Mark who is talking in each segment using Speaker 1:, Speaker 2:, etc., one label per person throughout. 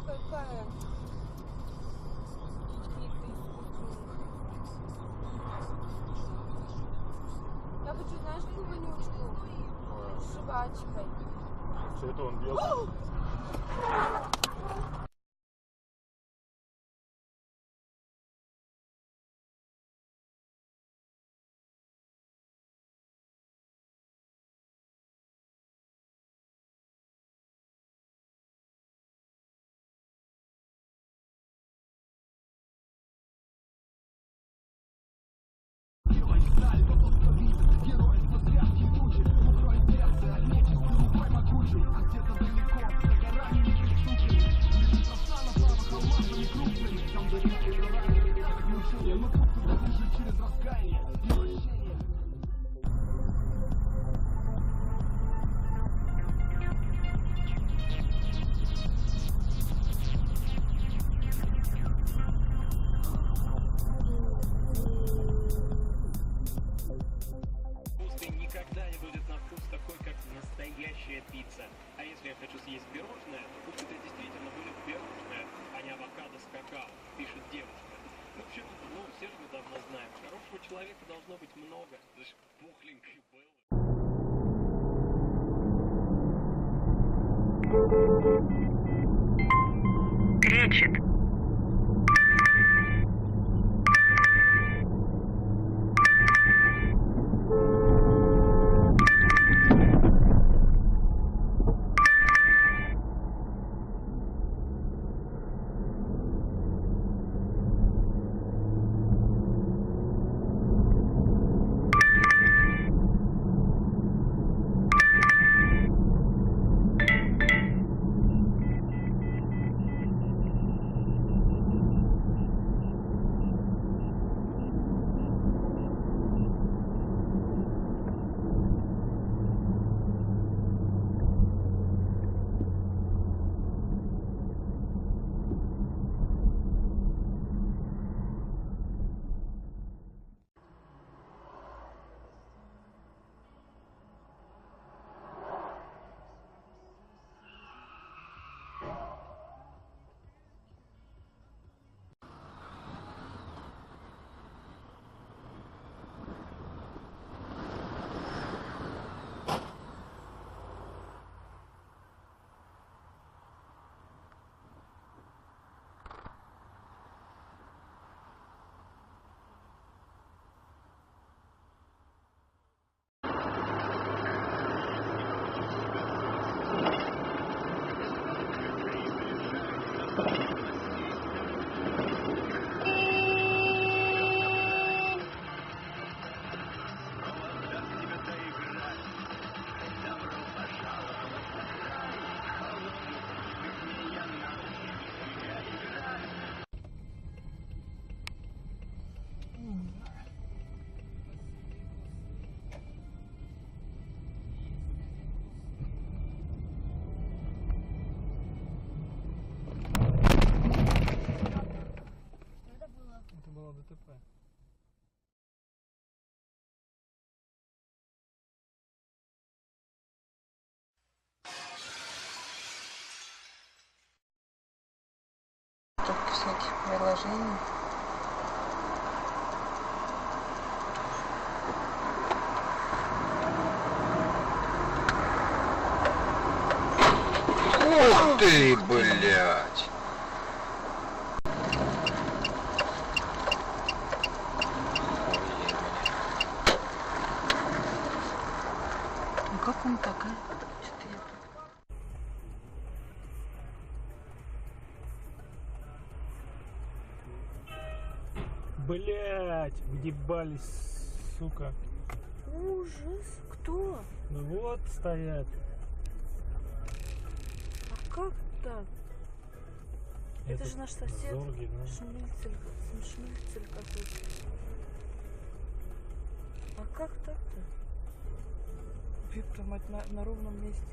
Speaker 1: Какая? Я хочу, знаешь, какую вонючку? С жвачкой.
Speaker 2: Все это он делал?
Speaker 3: пицца. А если я хочу съесть пирожное, то пусть это действительно будет пирожное, а не авокадо с какао, пишет девушка. Ну, вообще-то, все же мы давно знаем, хорошего человека должно быть много. Даже пухленькой было.
Speaker 4: Кречет. Это было ДТП.
Speaker 1: Всяких приложений.
Speaker 5: Ух ты, блядь!
Speaker 1: Ну как он так, а? Что-то я тут...
Speaker 4: Блять, въебались, сука.
Speaker 1: Ужас! Кто?
Speaker 4: Ну вот стоят.
Speaker 1: А как так? Это же наш сосед.
Speaker 4: Зорги, да?
Speaker 1: Шмельцель какой-то. А как так-то? Твою мать, на ровном месте.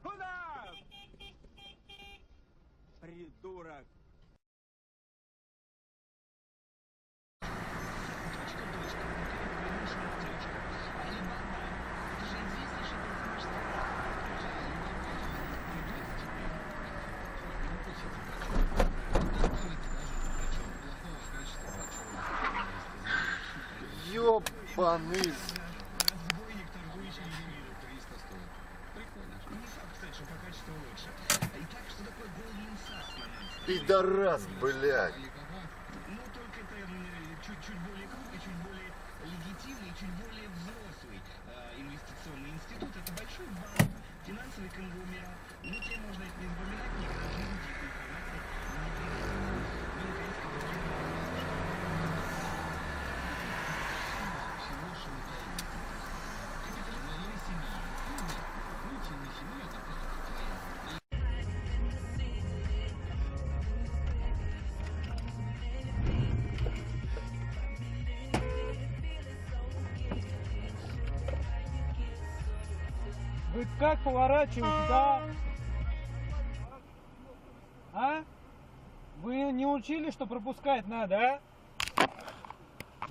Speaker 6: Куда? Придурок.
Speaker 5: Ёбаный. Пидорас, блядь.
Speaker 6: Ну, только это чуть более крупный, чуть более легитимный, чуть более взрослый инвестиционный институт. Это большой банк, финансовый конгломерат. Ну, тебе можно это не запоминать, никогда в жизни этой информации не привязываться. Ну, наконец-то, всего лишь капитализм малой семьи. Ну, семьи, это просто твоя.
Speaker 4: Вы как поворачиваете, да? А? Вы не учили, что пропускать надо, а?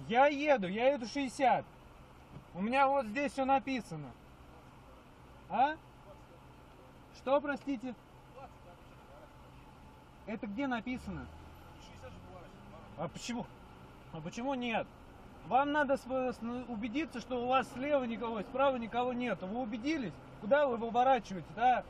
Speaker 4: Я еду 60. У меня вот здесь все написано. А? Что, простите? Это где написано? А почему? А почему нет? Вам надо убедиться, что у вас слева никого, справа никого нет. Вы убедились? Куда вы выворачиваете, да?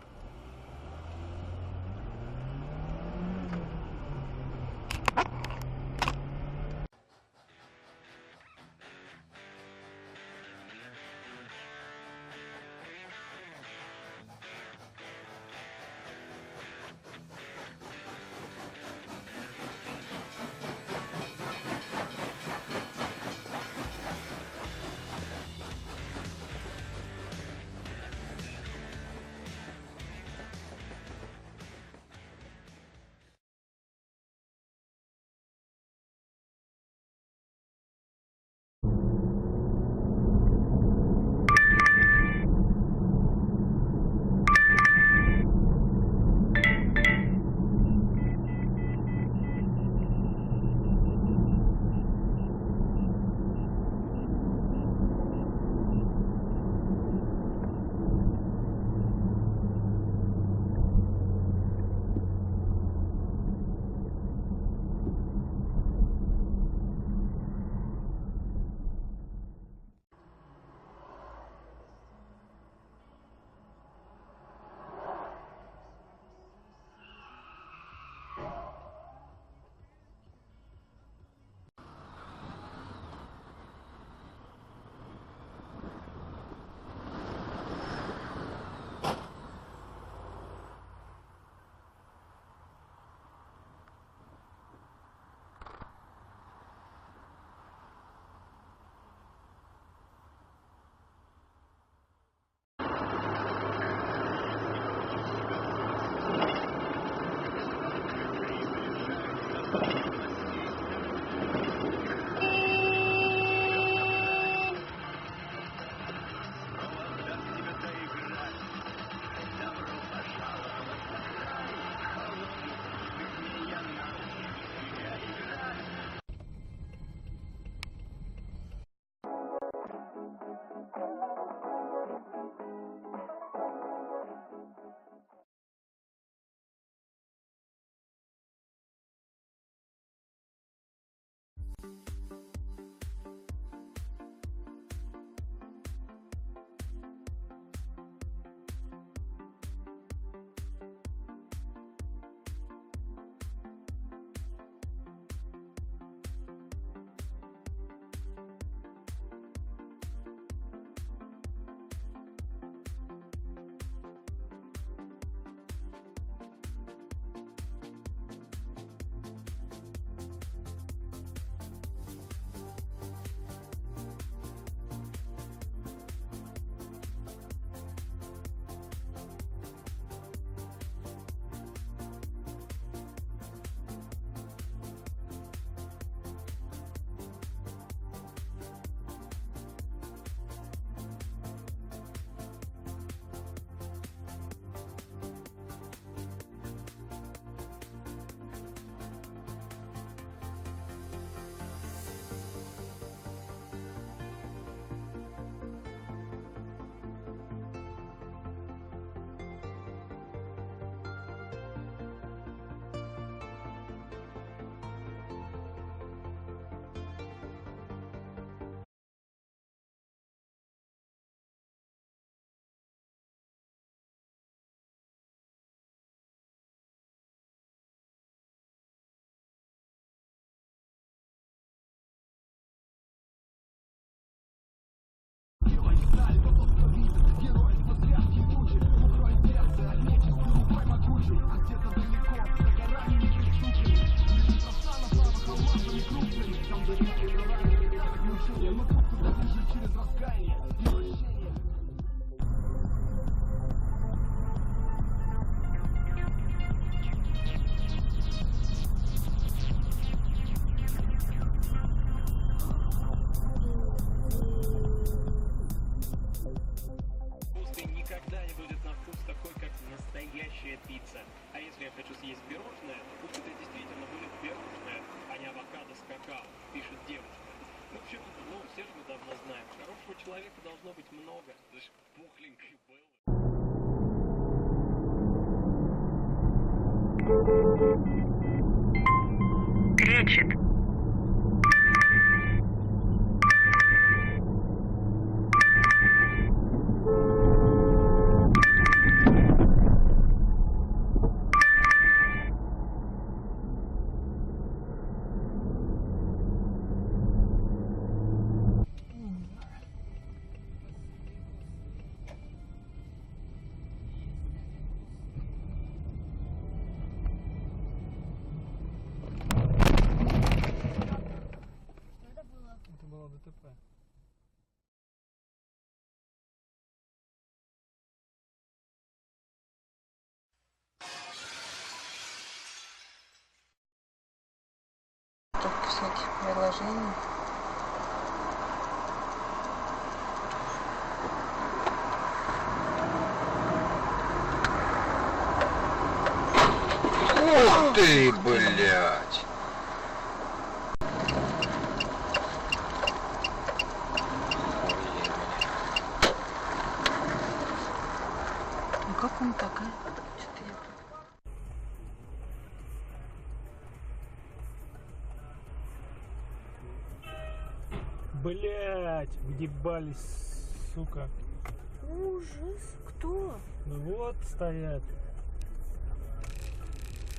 Speaker 3: Вкусный никогда не будет на вкус такой, как настоящая пицца. А если я хочу съесть пирожное, то пусть это действительно будет пирожное, а не авокадо с какао, пишет девушка. В общем, все же мы давно знаем, хорошего человека должно быть много. Даже пухленькой Беллы.
Speaker 7: Кречет.
Speaker 4: Это было ДТП.
Speaker 1: Только всяких приложений.
Speaker 5: Ух ты, блядь!
Speaker 1: Ну как он так, а? Что-то я...
Speaker 4: Блять, въебались, сука.
Speaker 1: Ужас. Кто?
Speaker 4: Ну вот стоят.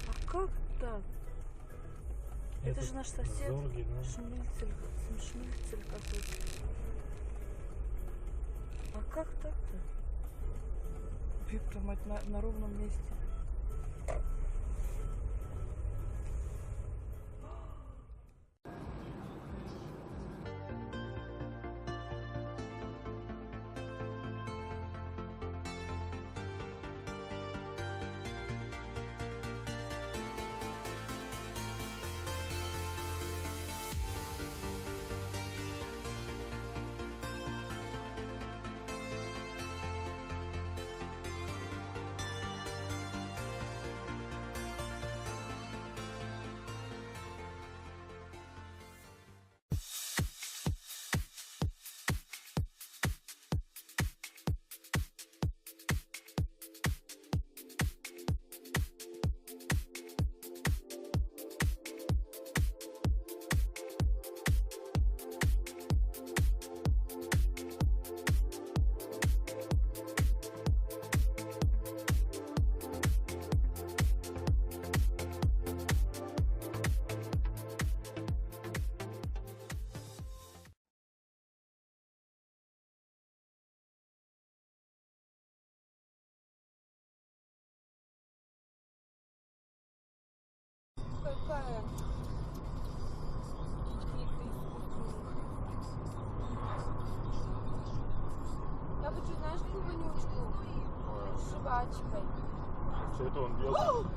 Speaker 1: А как так? Это же наш сосед.
Speaker 4: Зорги, да.
Speaker 1: Шмельцель какой-то. А как так-то? Прям на ровном месте. Какая? Я хочу, знаешь, какую вонючку? С жвачкой.
Speaker 2: Что это он делает?